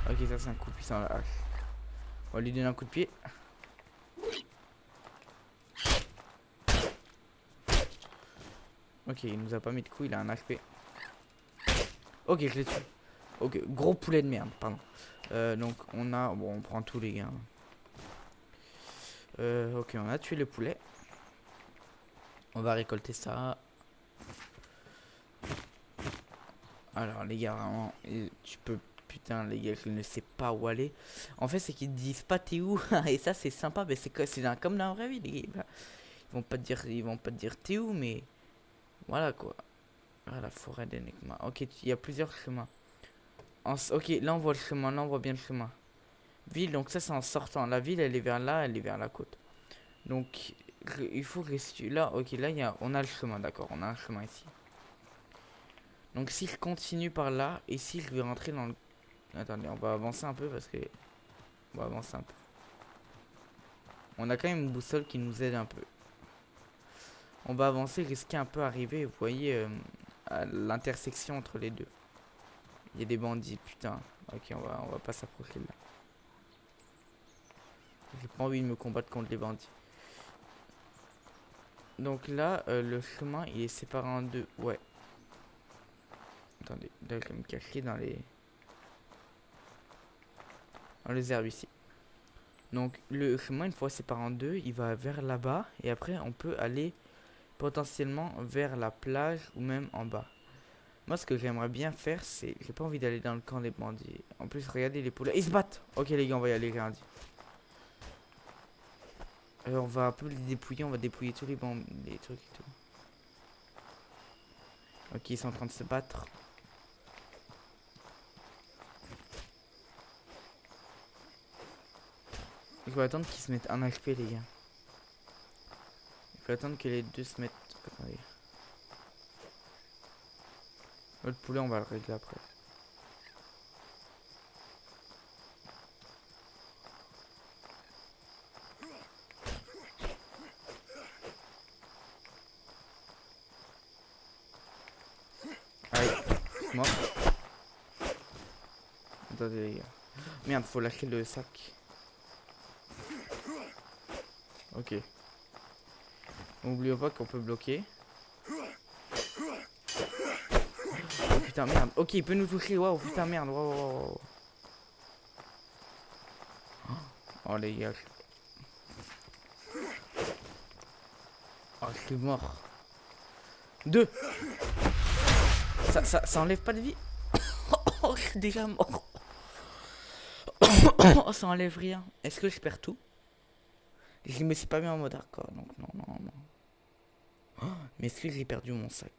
S1: Ok, ça c'est un coup de pied sans la hache. On va lui donner un coup de pied. Ok, il nous a pas mis de coup, il a un HP. Ok, je l'ai tué. Ok, gros poulet de merde, pardon. Donc on a... Bon, on prend tous les gars. Ok, on a tué le poulet. On va récolter ça. Alors les gars, vraiment, tu peux putain les gars, je ne sais pas où aller. En fait c'est qu'ils disent pas t'es où. Et ça c'est sympa, mais c'est comme dans la vraie vie les gars. Ils vont pas te dire t'es où, mais voilà quoi. Ah, la forêt d'Enigma. Ok, il y a plusieurs chemins. Ok, là on voit le chemin, là on voit bien le chemin. Ville, donc ça c'est en sortant. La ville elle est vers là, elle est vers la côte. Donc il faut rester là. Ok, là on a le chemin, d'accord, on a un chemin ici. Donc si je continue par là, ici je vais rentrer dans le... Attendez, on va avancer un peu parce que... On va avancer un peu. On a quand même une boussole qui nous aide un peu. On va avancer, risquer un peu d'arriver, vous voyez, à l'intersection entre les deux. Il y a des bandits, putain. Ok, on va pas s'approcher de là. J'ai pas envie de me combattre contre les bandits. Donc là, le chemin, il est séparé en deux. Ouais. Attendez, là je vais me cacher dans les herbes ici. Donc le chemin, une fois séparé en deux, il va vers là-bas. Et après, on peut aller potentiellement vers la plage ou même en bas. Moi, ce que j'aimerais bien faire, c'est... J'ai pas envie d'aller dans le camp des bandits. En plus, regardez les poulets. Ils se battent. Ok les gars, on va y aller, j'ai rien dit. On va un peu les dépouiller. On va dépouiller tous les trucs et tout. Ok, ils sont en train de se battre. Il faut attendre qu'ils se mettent un HP les gars. Il faut attendre que les deux se mettent... Attendez. Le poulet on va le régler après. Aïe, mort. Attendez les gars. Merde, faut lâcher le sac. Ok. N'oublions pas qu'on peut bloquer. Oh putain merde. Ok, il peut nous toucher. Waouh, putain merde. Waouh. Oh les gars. Oh, je suis mort. 2. Ça enlève pas de vie. Oh, je suis déjà mort. Oh, ça enlève rien. Est-ce que je perds tout? Je me suis pas mis en mode hardcore, donc non. Oh, mais est-ce que j'ai perdu mon sac?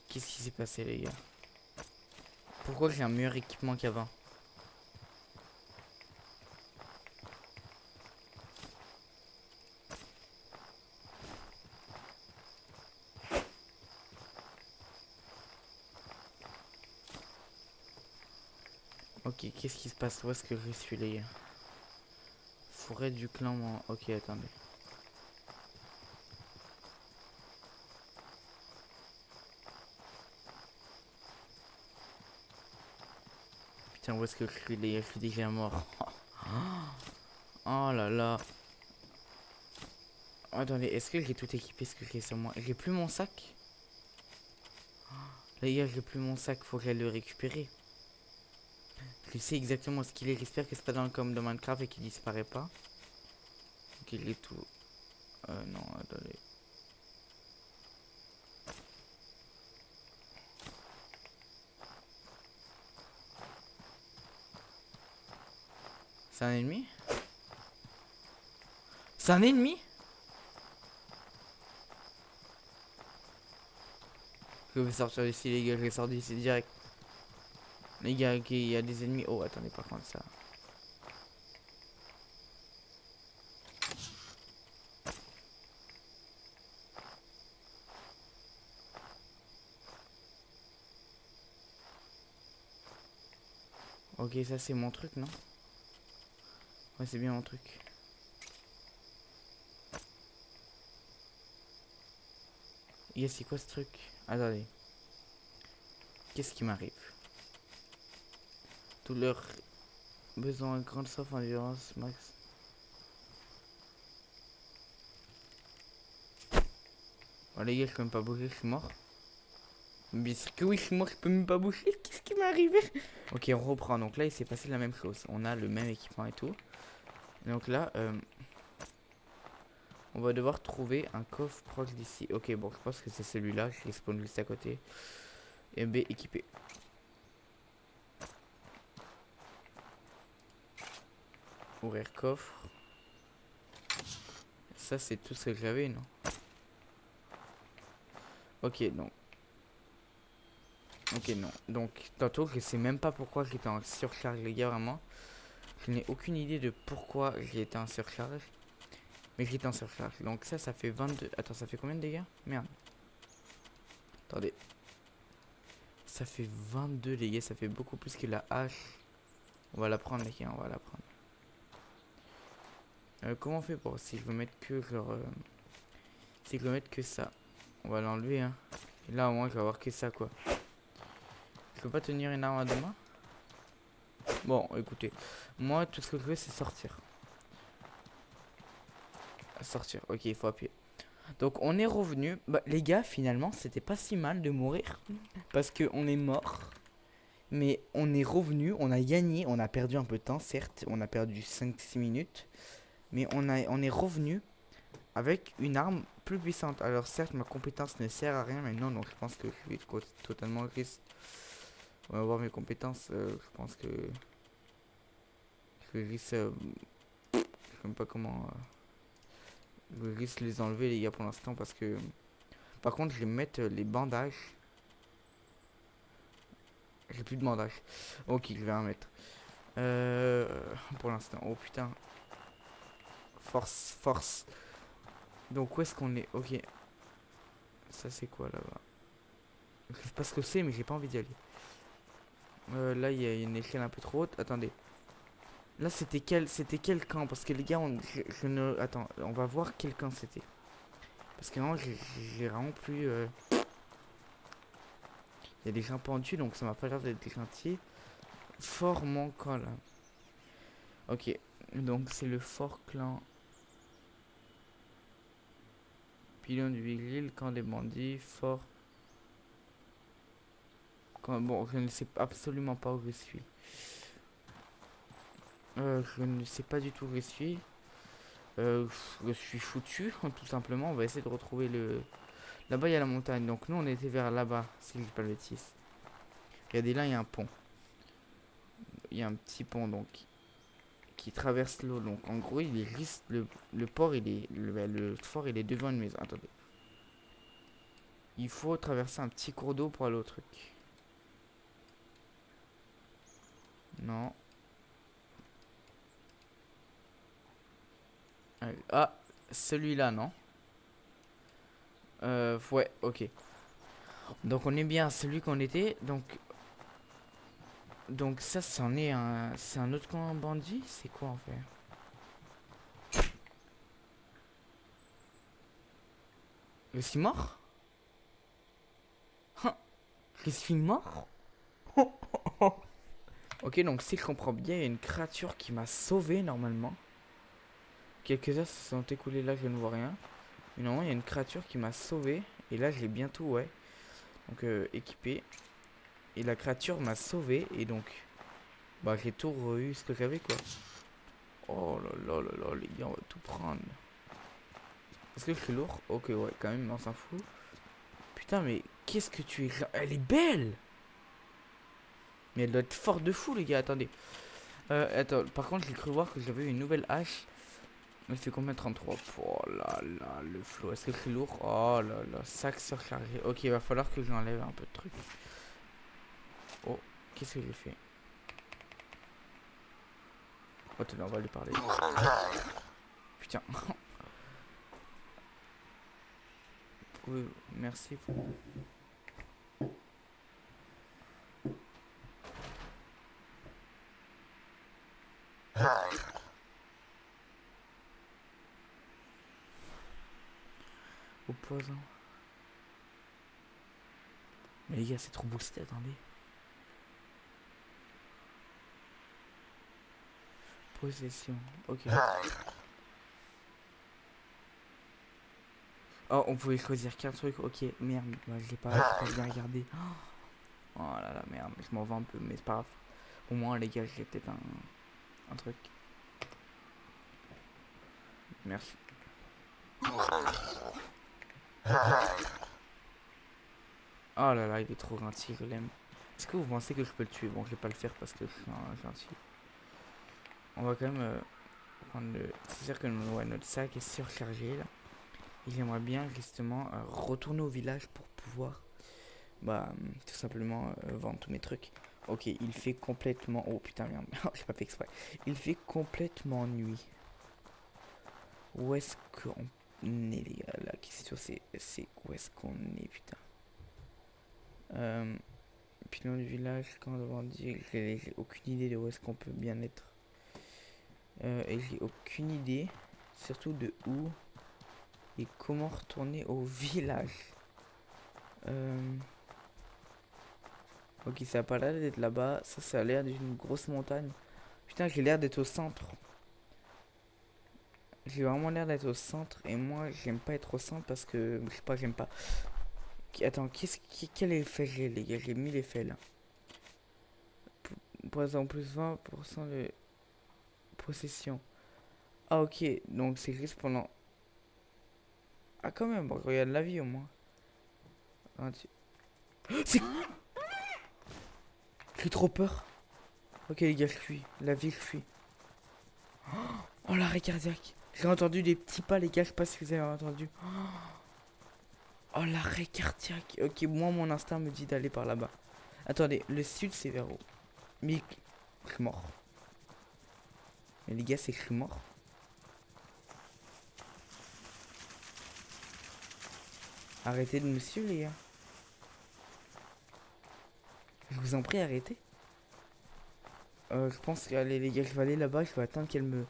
S1: Qu'est-ce qui s'est passé les gars? Pourquoi j'ai un meilleur équipement qu'avant? Ok, qu'est-ce qui se passe? Où est-ce que je suis les gars? Forêt du clan... Ok, attendez. Putain, où est-ce que je suis les gars? Je suis déjà mort. Oh là là. Attendez, est-ce que j'ai tout équipé ce que j'ai sur moi? J'ai plus mon sac? Les gars, j'ai plus mon sac, faut que j'aille le récupérer. Je sais exactement ce qu'il est, j'espère que c'est pas dans le com de Minecraft et qu'il disparaît pas. Ok, il est tout... non, attendez. C'est un ennemi? C'est un ennemi? Je vais sortir d'ici les gars, je vais sortir d'ici direct. Les gars, ok, il y a des ennemis. Oh, attendez, par contre, ça. Ok, ça c'est mon truc, non? Ouais, c'est bien mon truc. Yeah, c'est quoi ce truc? Attendez. Qu'est-ce qui m'arrive? Tous leurs besoins grande sauf endurance max. Oh les gars, je peux même pas bouger, je suis mort. Mais c'est que oui, moi je peux même pas bouger. Qu'est-ce qui m'est arrivé? Ok, on reprend. Donc là, il s'est passé la même chose. On a le même équipement et tout. Donc là, on va devoir trouver un coffre proche d'ici. Ok, bon, je pense que c'est celui-là. Je spawn juste à côté. Et B équipé. Ouvrir coffre. Ça, c'est tout ce que j'avais, non? Ok, non. Ok, non. Donc, tantôt, je sais même pas pourquoi j'étais en surcharge, les gars, vraiment. Je n'ai aucune idée de pourquoi j'ai été en surcharge. Mais j'étais en surcharge. Donc ça fait 22... Attends, ça fait combien de dégâts? Merde. Attendez. Ça fait 22 dégâts, ça fait beaucoup plus que la hache. On va la prendre, les gars, on va la prendre. Comment on fait pour... Si je veux mettre que genre... si je veux mettre que ça. On va l'enlever, hein. Et là, au moins, je vais avoir que ça, quoi. Je peux pas tenir une arme à deux mains? Bon, écoutez. Moi, tout ce que je veux, c'est sortir. Sortir. Ok, il faut appuyer. Donc, on est revenu. Bah, les gars, finalement, c'était pas si mal de mourir. Parce que on est mort. Mais on est revenu. On a gagné. On a perdu un peu de temps, certes. On a perdu 5-6 minutes. Mais on est revenu avec une arme plus puissante. Alors, certes, ma compétence ne sert à rien maintenant. Donc, je pense que je vais totalement risque. On va voir mes compétences. Je pense que je risque. Je sais même pas comment. Je risque de les enlever, les gars, pour l'instant. Parce que. Par contre, je vais mettre les bandages. J'ai plus de bandages. Ok, je vais en mettre. Pour l'instant. Oh putain. Force, force. Donc, où est-ce qu'on est? Ok. Ça, c'est quoi là-bas? Je sais pas ce que c'est, mais j'ai pas envie d'y aller. Là, il y a une échelle un peu trop haute. Attendez. Là, c'était quel camp? Parce que les gars, je ne... Attends, on va voir quel camp c'était. Parce que non, j'ai vraiment plus... Il y a des gens pendus, donc ça m'a pas l'air d'être des chantiers. Fort manquant, là. Ok, donc c'est le fort clan. Pylône du Vigile, camp des bandits, fort... Bon, je ne sais absolument pas où je suis. Je ne sais pas du tout où je suis. Je suis foutu, tout simplement. On va essayer de retrouver le... Là-bas, il y a la montagne. Donc, nous, on était vers là-bas, si je dis pas de bêtises. Regardez, là, il y a un pont. Il y a un petit pont, donc, qui traverse l'eau. Donc, en gros, il est risque... Le port, il est... Le fort, il est devant une maison. Attendez. Il faut traverser un petit cours d'eau pour aller au truc. Non. Ah, celui-là, non? Ouais, ok. Donc on est bien à celui qu'on était. Donc ça, c'en est un... C'est un autre camp bandit? C'est quoi en fait? Je suis mort? Je suis mort? Ok, donc si je comprends bien, il y a une créature qui m'a sauvé normalement. Quelques heures se sont écoulées, là je ne vois rien. Mais normalement, il y a une créature qui m'a sauvé. Et là, je l'ai bientôt, ouais. Donc, équipé. Et la créature m'a sauvé. Et donc, bah, j'ai tout eu ce que j'avais, quoi. Oh là là là là, les gars, on va tout prendre. Est-ce que je suis lourd? Ok, ouais, quand même, on s'en fout. Putain, mais qu'est-ce que tu es... Elle est belle! Mais elle doit être forte de fou, les gars, attendez. Attends, par contre, j'ai cru voir que j'avais une nouvelle hache. Elle fait combien? 33? Oh là là, le flow. Est-ce que c'est lourd? Oh là là, sac surchargé. Ok, il va falloir que j'enlève un peu de trucs. Oh, qu'est-ce que j'ai fait? Oh, attendez, on va lui parler. Putain. Oui, merci pour... Au poison. Mais les gars, c'est trop boosté, attendez. Possession, ok. Oh, on pouvait choisir qu'un truc. Ok, merde. Bah, j'ai pas bien regardé. Oh là là, merde. Je m'en vais un peu, mais c'est pas grave. Au moins, les gars, j'ai peut-être un truc. Merci. Oh là là, il est trop gentil, je l'aime. Est-ce que vous pensez que je peux le tuer? Bon, je vais pas le faire parce que je suis un gentil. On va quand même prendre le... C'est sûr que ouais, notre sac est surchargé là. Et j'aimerais bien justement retourner au village pour pouvoir tout simplement vendre tous mes trucs. Ok, il fait complètement... Oh putain, merde, j'ai pas fait exprès. Il fait complètement nuit. Où est-ce qu'on est, les gars? La question c'est où est-ce qu'on est, putain. Puis dans le village, quand on va dire, j'ai aucune idée de où est-ce qu'on peut bien être. Et j'ai aucune idée, surtout de où et comment retourner au village. Ok, ça a pas l'air d'être là-bas. Ça a l'air d'une grosse montagne. Putain, j'ai l'air d'être au centre. J'ai vraiment l'air d'être au centre. Et moi, j'aime pas être au centre parce que... Je sais pas, j'aime pas. Attends, quel effet j'ai, les gars? J'ai mis l'effet là. Par exemple, plus 20% de possession. Ah, ok. Donc, c'est juste pendant... Ah, quand même. Bon, regarde la vie au moins. C'est... J'ai trop peur. Ok, les gars, je fuis. La vie, je fuis. Oh, l'arrêt cardiaque. J'ai entendu des petits pas, les gars. Je sais pas si vous avez entendu. Oh, l'arrêt cardiaque. Ok, moi, mon instinct me dit d'aller par là-bas. Attendez, le sud, c'est vers où? Mais je suis mort. Mais les gars, c'est que je suis mort. Arrêtez de me suivre, les gars. Je vous en prie, arrêtez. Je pense que, allez, les gars, je vais aller là-bas. Je vais attendre qu'elle me...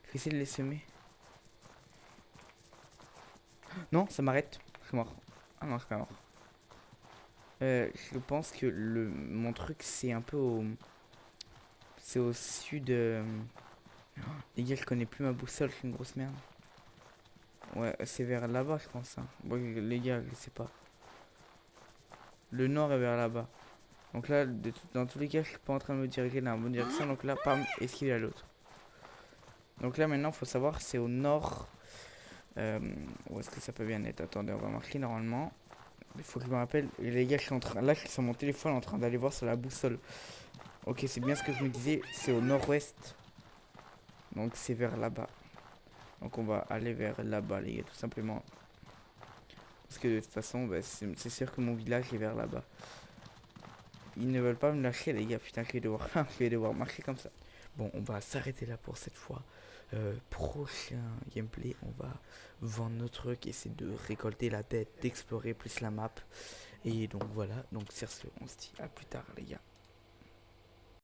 S1: Je vais essayer de les semer. Non, ça m'arrête. Je suis mort. Ah non, je suis pas mort. Je pense que mon truc, c'est un peu au... C'est au sud... Les gars, je connais plus ma boussole. Je suis une grosse merde. Ouais, c'est vers là-bas, je pense. Hein. Bon, les gars, je sais pas. Le nord est vers là-bas. Donc là, dans tous les cas, je suis pas en train de me diriger dans la bonne direction. Donc là, pam, esquiver à l'autre. Donc là, maintenant, faut savoir, c'est au nord. Où est-ce que ça peut bien être? Attendez, on va marquer normalement. Il faut que je me rappelle. Les gars, je suis en train... Là, je suis sur mon téléphone en train d'aller voir sur la boussole. Ok, c'est bien ce que je me disais. C'est au nord-ouest. Donc c'est vers là-bas. Donc on va aller vers là-bas, les gars, tout simplement. Parce que de toute façon, c'est sûr que mon village est vers là-bas. Ils ne veulent pas me lâcher, les gars. Putain, je vais devoir marcher comme ça. Bon, on va s'arrêter là pour cette fois. Prochain gameplay, on va vendre nos trucs, essayer de récolter la tête, d'explorer plus la map. Et donc voilà. Donc sur ce, on se dit à plus tard, les gars.